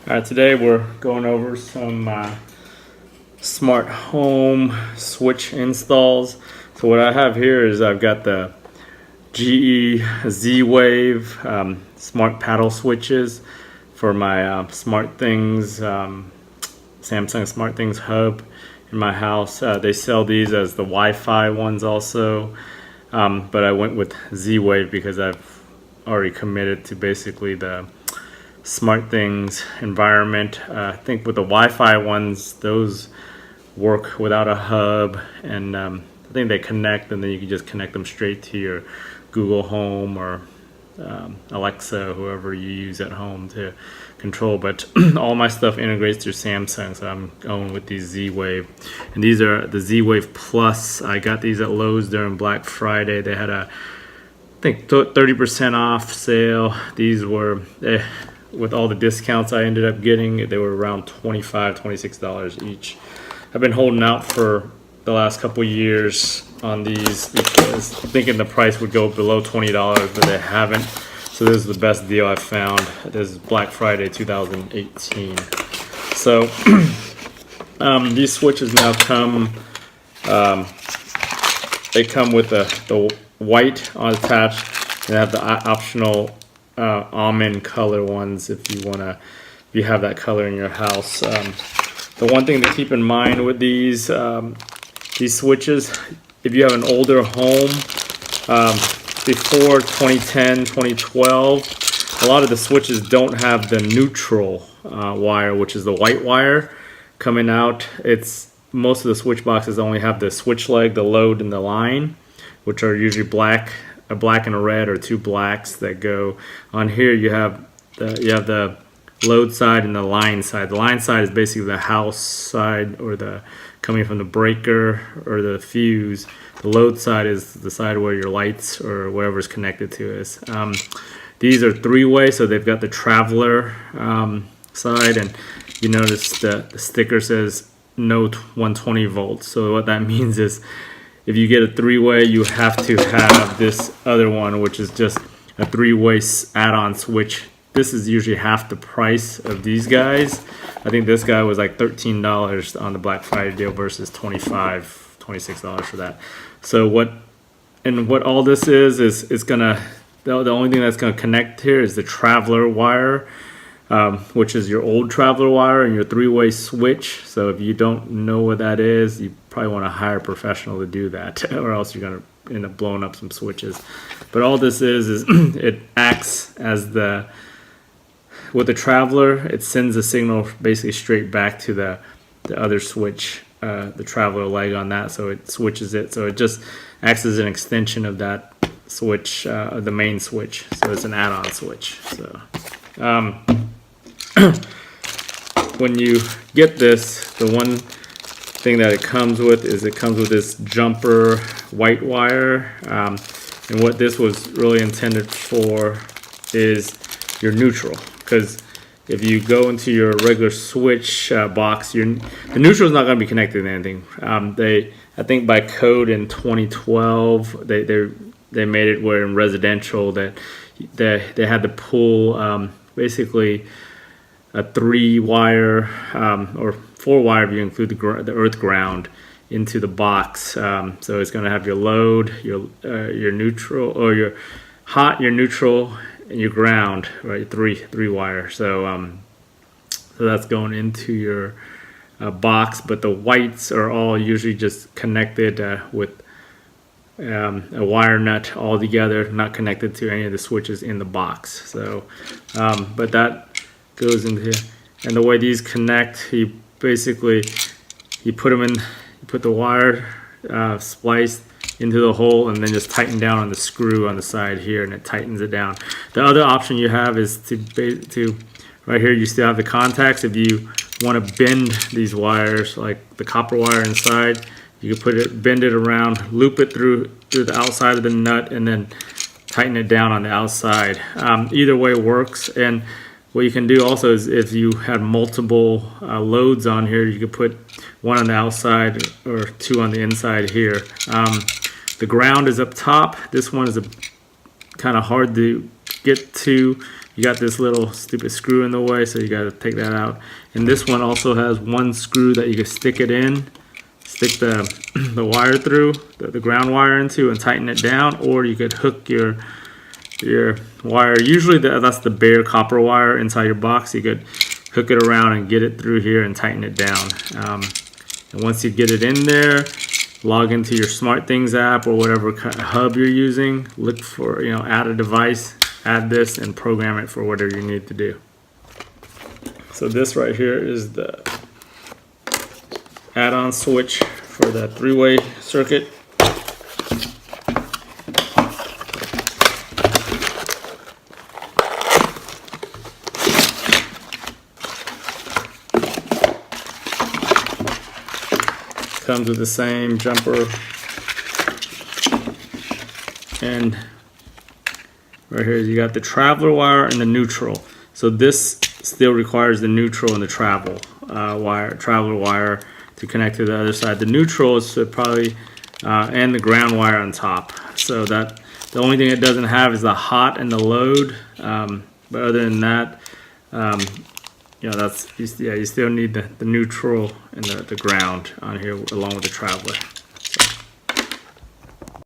Today we're going over some smart home switch installs. So what I have here is I've got the GE Z-Wave smart paddle switches for my Smartthings Samsung Smartthings hub in my house. They sell these as the Wi-Fi ones also, but I went with Z-Wave because I've already committed to basically the Smartthings environment. I think with the Wi-Fi ones, those work without a hub, and I think they connect, and then you can just connect them straight to your Google Home or Alexa, whoever you use at home to control. But all my stuff integrates through Samsung, so I'm going with these Z-Wave, and these are the Z-Wave Plus. I got these at Lowe's during Black Friday. They had a, I think, 30% off sale. These were with all the discounts I ended up getting, they were around $25, $26 each. I've been holding out for the last couple years on these because thinking the price would go below $20, but they haven't. So this is the best deal I've found. This is Black Friday 2018. So these switches now come, they come with the white attached, and they have the optional almond color ones if you have that color in your house. The one thing to keep in mind with these switches, if you have an older home before 2010, 2012, a lot of the switches don't have the neutral wire, which is the white wire coming out. Most of the switch boxes only have the switch leg, the load, and the line, which are usually a black and a red, or two blacks that go on here. You have the load side and the line side. The line side is basically the house side, or the coming from the breaker or the fuse. The load side is the side where your lights or whatever's connected to is. These are three-way, so they've got the traveler side, and you notice the sticker says no 120 volts. So what that means is, if you get a three-way, you have to have this other one, which is just a three-way add-on switch. This is usually half the price of these guys. I think this guy was like $13 on the Black Friday deal versus $25, $26 for that. So what all this is gonna, the only thing that's gonna connect here is the traveler wire, which is your old traveler wire and your three-way switch. So if you don't know what that is, you probably want to hire a professional to do that, or else you're going to end up blowing up some switches. But all this is it acts as with the traveler, it sends a signal basically straight back to the other switch, the traveler leg on that, so it switches it. So it just acts as an extension of that switch, the main switch. So it's an add-on switch. So when you get this, the one thing that it comes with is this jumper white wire, and what this was really intended for is your neutral, because if you go into your regular switch box, the neutral is not going to be connected to anything. I think by code in 2012 they made it where in residential that they had to pull basically a 3-wire or 4-wire if you include the earth ground into the box. So it's going to have your load, your neutral, or your hot, your neutral, and your ground, right? Three wire. So that's going into your box. But the whites are all usually just connected with a wire nut all together, not connected to any of the switches in the box. So, but that goes into here, and the way these connect, you put them in, you put the wire spliced into the hole, and then just tighten down on the screw on the side here, and it tightens it down. The other option you have is to right here, you still have the contacts. If you want to bend these wires, like the copper wire inside, you can bend it around, loop it through the outside of the nut, and then tighten it down on the outside. Either way works. And what you can do also is, if you had multiple loads on here, you could put one on the outside or two on the inside here. The ground is up top. This one is kind of hard to get to you got this little stupid screw in the way, so you got to take that out. And this one also has one screw that you can stick it in, stick the wire through, the ground wire into, and tighten it down. Or you could hook your wire. Usually that's the bare copper wire inside your box. You could hook it around and get it through here and tighten it down. And once you get it in there, log into your Smartthings app or whatever kind of hub you're using. Look for, add a device, add this, and program it for whatever you need to do. So this right here is the add-on switch for that 3-way circuit. Comes with the same jumper, and right here you got the traveler wire and the neutral. So this still requires the neutral and the traveler wire to connect to the other side. The neutral is probably and the ground wire on top. So that the only thing it doesn't have is the hot and the load. But other than that, you still need the neutral and the ground on here along with the traveler.